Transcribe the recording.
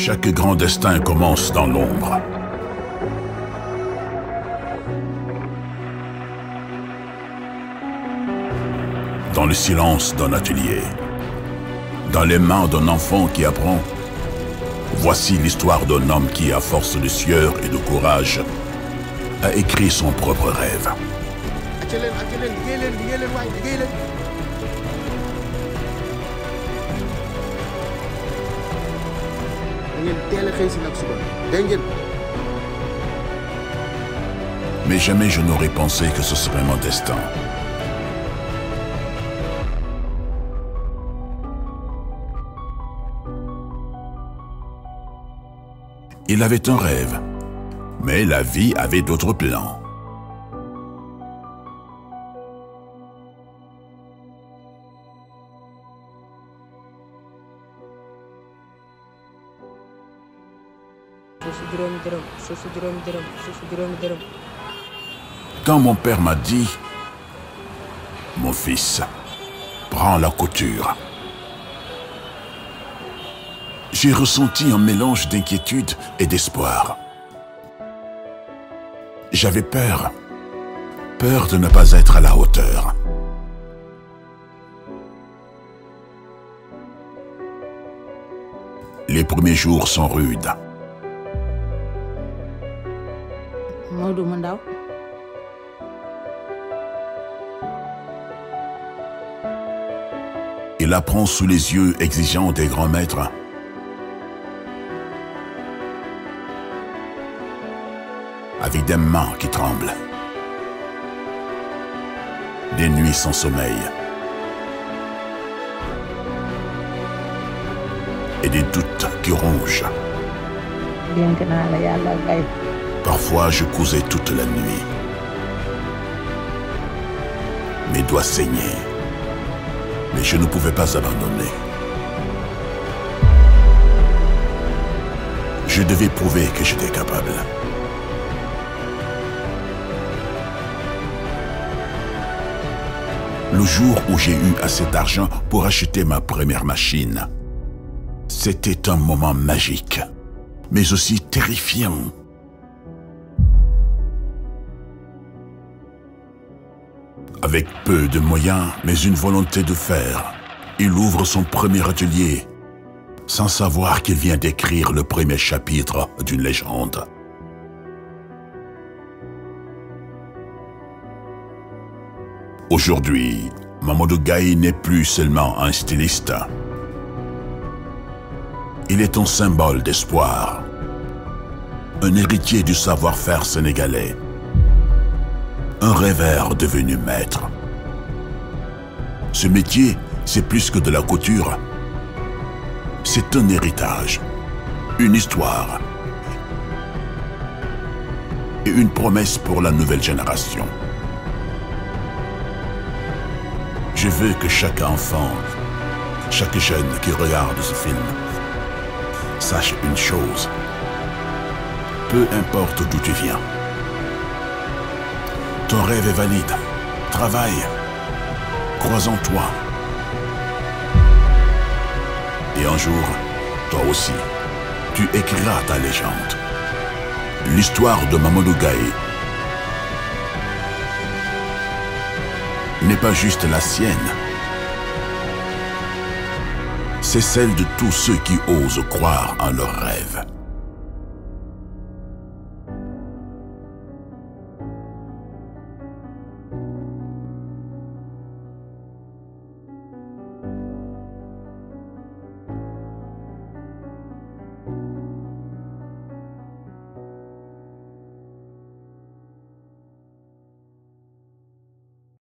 Chaque grand destin commence dans l'ombre. Dans le silence d'un atelier, dans les mains d'un enfant qui apprend, voici l'histoire d'un homme qui, à force de sueur et de courage, a écrit son propre rêve. Mais jamais je n'aurais pensé que ce serait mon destin. Il avait un rêve, mais la vie avait d'autres plans. Quand mon père m'a dit « Mon fils, prends la couture », j'ai ressenti un mélange d'inquiétude et d'espoir. J'avais peur de ne pas être à la hauteur. Les premiers jours sont rudes. Il apprend sous les yeux exigeants des grands maîtres. Avec des mains qui tremblent. Des nuits sans sommeil. Et des doutes qui rongent. Parfois, je cousais toute la nuit. Mes doigts saignaient. Mais je ne pouvais pas abandonner. Je devais prouver que j'étais capable. Le jour où j'ai eu assez d'argent pour acheter ma première machine, c'était un moment magique, mais aussi terrifiant. Avec peu de moyens, mais une volonté de faire, il ouvre son premier atelier, sans savoir qu'il vient d'écrire le premier chapitre d'une légende. Aujourd'hui, Mamadou Gaye n'est plus seulement un styliste. Il est un symbole d'espoir, un héritier du savoir-faire sénégalais, un rêveur devenu maître. Ce métier, c'est plus que de la couture. C'est un héritage, une histoire et une promesse pour la nouvelle génération. Je veux que chaque enfant, chaque jeune qui regarde ce film, sache une chose. Peu importe d'où tu viens. Ton rêve est valide. Travaille. Crois en toi. Et un jour, toi aussi, tu écriras ta légende. L'histoire de Mamadou Gaye n'est pas juste la sienne. C'est celle de tous ceux qui osent croire en leurs rêves.